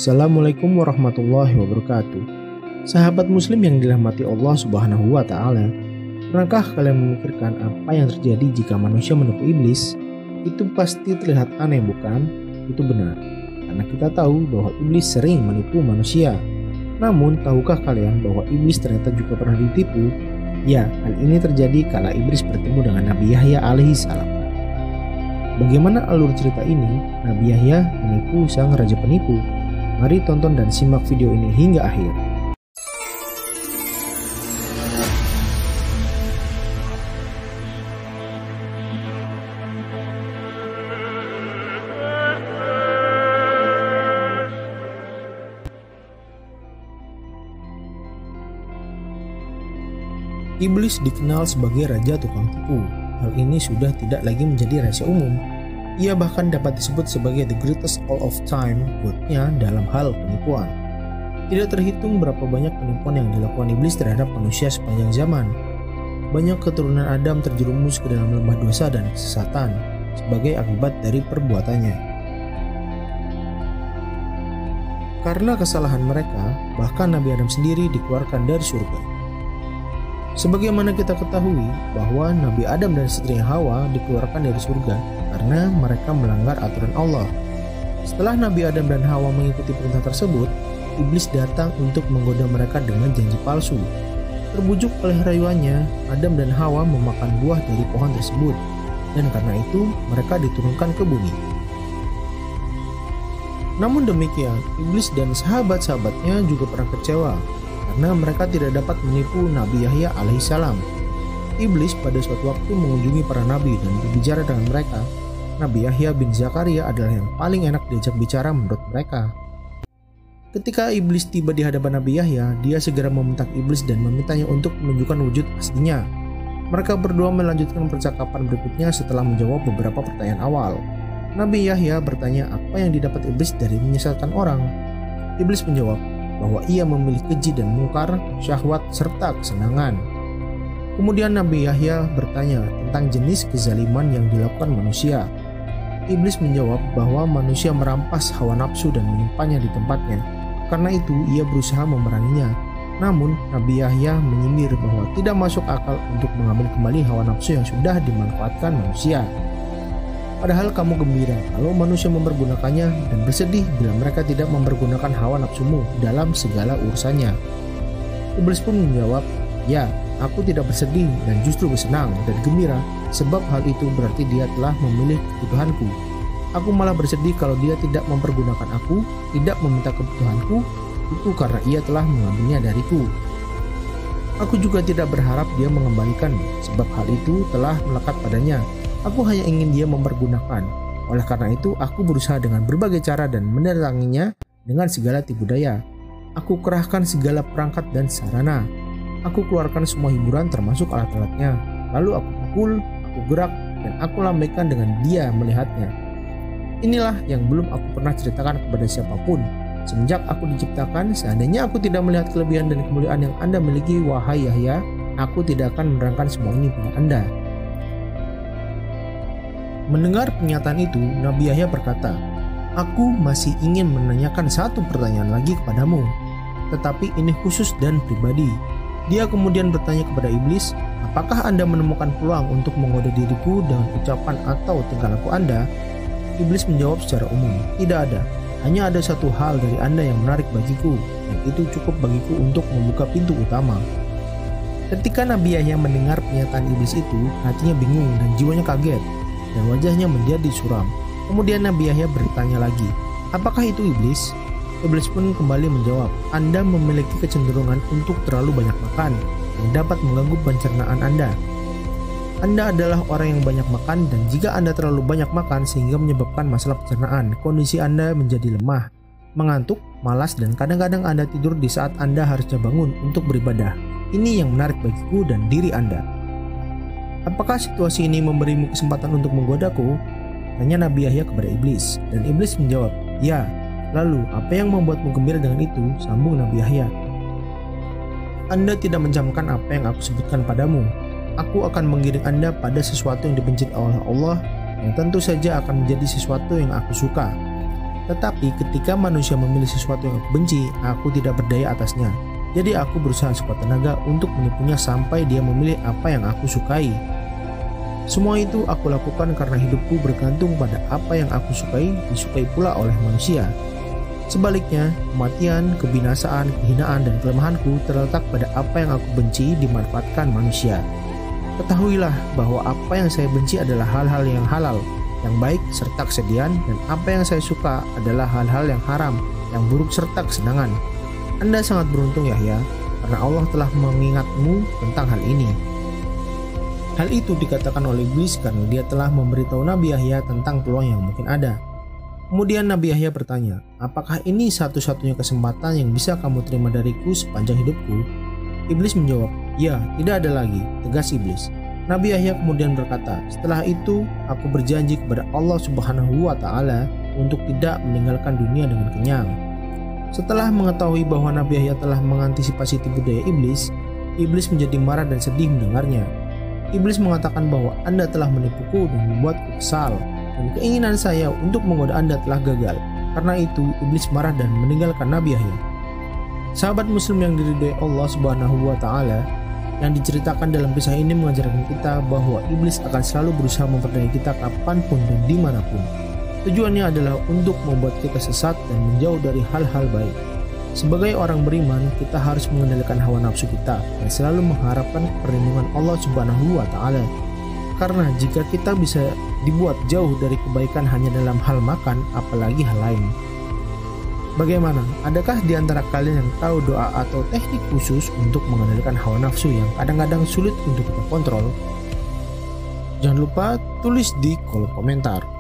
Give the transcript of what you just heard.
Assalamualaikum warahmatullahi wabarakatuh. Sahabat muslim yang dirahmati Allah Subhanahu wa Ta'ala, pernahkah kalian memikirkan apa yang terjadi jika manusia menipu iblis? Itu pasti terlihat aneh, bukan? Itu benar, karena kita tahu bahwa iblis sering menipu manusia. Namun, tahukah kalian bahwa iblis ternyata juga pernah ditipu? Ya, hal ini terjadi kala iblis bertemu dengan Nabi Yahya alaihissalam. Bagaimana alur cerita ini? Nabi Yahya menipu sang raja penipu. Mari tonton dan simak video ini hingga akhir. Iblis dikenal sebagai raja tukang tipu. Hal ini sudah tidak lagi menjadi rahasia umum. Ia bahkan dapat disebut sebagai the greatest all of time quote-nya dalam hal penipuan. Tidak terhitung berapa banyak penipuan yang dilakukan iblis terhadap manusia sepanjang zaman. Banyak keturunan Adam terjerumus ke dalam lembah dosa dan kesesatan sebagai akibat dari perbuatannya. Karena kesalahan mereka, bahkan Nabi Adam sendiri dikeluarkan dari surga. Sebagaimana kita ketahui bahwa Nabi Adam dan istrinya Hawa dikeluarkan dari surga karena mereka melanggar aturan Allah. Setelah Nabi Adam dan Hawa mengikuti perintah tersebut, iblis datang untuk menggoda mereka dengan janji palsu. Terbujuk oleh rayuannya, Adam dan Hawa memakan buah dari pohon tersebut, dan karena itu mereka diturunkan ke bumi. Namun demikian, iblis dan sahabat-sahabatnya juga pernah kecewa karena mereka tidak dapat menipu Nabi Yahya alaihissalam. Iblis pada suatu waktu mengunjungi para nabi dan berbicara dengan mereka. Nabi Yahya bin Zakaria adalah yang paling enak diajak bicara menurut mereka. Ketika iblis tiba di hadapan Nabi Yahya, dia segera membentak iblis dan memintanya untuk menunjukkan wujud aslinya. Mereka berdua melanjutkan percakapan berikutnya setelah menjawab beberapa pertanyaan awal. Nabi Yahya bertanya apa yang didapat iblis dari menyesatkan orang. Iblis menjawab bahwa ia memilih keji dan mungkar, syahwat, serta kesenangan. Kemudian Nabi Yahya bertanya tentang jenis kezaliman yang dilakukan manusia. Iblis menjawab bahwa manusia merampas hawa nafsu dan menyimpannya di tempatnya. Karena itu ia berusaha memeranginya. Namun Nabi Yahya menyindir bahwa tidak masuk akal untuk mengambil kembali hawa nafsu yang sudah dimanfaatkan manusia. Padahal kamu gembira kalau manusia mempergunakannya dan bersedih bila mereka tidak mempergunakan hawa nafsumu dalam segala urusannya. Iblis pun menjawab, ya, aku tidak bersedih dan justru bersenang dan gembira sebab hal itu berarti dia telah memilih kebutuhanku. Aku malah bersedih kalau dia tidak mempergunakan aku, tidak meminta kebutuhanku, itu karena ia telah mengambilnya dariku. Aku juga tidak berharap dia mengembalikan sebab hal itu telah melekat padanya. Aku hanya ingin dia mempergunakan. Oleh karena itu, aku berusaha dengan berbagai cara dan meneranginya dengan segala tipu daya. Aku kerahkan segala perangkat dan sarana. Aku keluarkan semua hiburan termasuk alat-alatnya. Lalu aku pukul, aku gerak, dan aku lambaikan dengan dia melihatnya. Inilah yang belum aku pernah ceritakan kepada siapapun. Semenjak aku diciptakan, seandainya aku tidak melihat kelebihan dan kemuliaan yang Anda miliki, wahai Yahya, aku tidak akan menerangkan semua ini pada Anda. Mendengar pernyataan itu, Nabi Yahya berkata, aku masih ingin menanyakan satu pertanyaan lagi kepadamu, tetapi ini khusus dan pribadi. Dia kemudian bertanya kepada iblis, apakah Anda menemukan peluang untuk menggoda diriku dengan ucapan atau tingkah laku Anda? Iblis menjawab secara umum, tidak ada. Hanya ada satu hal dari Anda yang menarik bagiku, dan itu cukup bagiku untuk membuka pintu utama. Ketika Nabi Yahya mendengar pernyataan iblis itu, hatinya bingung dan jiwanya kaget, dan wajahnya menjadi suram. Kemudian Nabi Yahya bertanya lagi, apakah itu iblis? Iblis pun kembali menjawab, Anda memiliki kecenderungan untuk terlalu banyak makan yang dapat mengganggu pencernaan Anda. Anda adalah orang yang banyak makan, dan jika Anda terlalu banyak makan sehingga menyebabkan masalah pencernaan, kondisi Anda menjadi lemah, mengantuk, malas, dan kadang-kadang Anda tidur di saat Anda harusnya bangun untuk beribadah. Ini yang menarik bagiku dan diri Anda. Apakah situasi ini memberimu kesempatan untuk menggodaku? Tanya Nabi Yahya kepada iblis, dan iblis menjawab, ya. Lalu, apa yang membuatmu gembira dengan itu? Sambung Nabi Yahya. Anda tidak mencampkan apa yang aku sebutkan padamu. Aku akan mengiring Anda pada sesuatu yang dibenci oleh Allah, yang tentu saja akan menjadi sesuatu yang aku suka. Tetapi ketika manusia memilih sesuatu yang aku benci, aku tidak berdaya atasnya. Jadi aku berusaha sekuat tenaga untuk menipunya sampai dia memilih apa yang aku sukai. Semua itu aku lakukan karena hidupku bergantung pada apa yang aku sukai disukai pula oleh manusia. Sebaliknya, kematian, kebinasaan, kehinaan, dan kelemahanku terletak pada apa yang aku benci dimanfaatkan manusia. Ketahuilah bahwa apa yang saya benci adalah hal-hal yang halal, yang baik serta kesedihan, dan apa yang saya suka adalah hal-hal yang haram, yang buruk serta kesenangan. Anda sangat beruntung Yahya, karena Allah telah mengingatmu tentang hal ini. Hal itu dikatakan oleh iblis karena dia telah memberitahu Nabi Yahya tentang peluang yang mungkin ada. Kemudian Nabi Yahya bertanya, apakah ini satu-satunya kesempatan yang bisa kamu terima dariku sepanjang hidupku? Iblis menjawab, ya, tidak ada lagi, tegas iblis. Nabi Yahya kemudian berkata, setelah itu aku berjanji kepada Allah Subhanahu wa Ta'ala untuk tidak meninggalkan dunia dengan kenyang. Setelah mengetahui bahwa Nabi Yahya telah mengantisipasi tipu daya iblis, iblis menjadi marah dan sedih mendengarnya. Iblis mengatakan bahwa Anda telah menipuku dan membuatku kesal, dan keinginan saya untuk menggoda Anda telah gagal. Karena itu, iblis marah dan meninggalkan Nabi Yahya. Sahabat muslim yang diridhoi Allah Subhanahu wa Ta'ala, yang diceritakan dalam kisah ini mengajarkan kita bahwa iblis akan selalu berusaha memperdaya kita kapanpun dan dimanapun. Tujuannya adalah untuk membuat kita sesat dan menjauh dari hal-hal baik. Sebagai orang beriman, kita harus mengendalikan hawa nafsu kita dan selalu mengharapkan perlindungan Allah Subhanahu wa Ta'ala. Karena jika kita bisa dibuat jauh dari kebaikan hanya dalam hal makan, apalagi hal lain. Bagaimana? Adakah di antara kalian yang tahu doa atau teknik khusus untuk mengendalikan hawa nafsu yang kadang-kadang sulit untuk kita kontrol? Jangan lupa tulis di kolom komentar.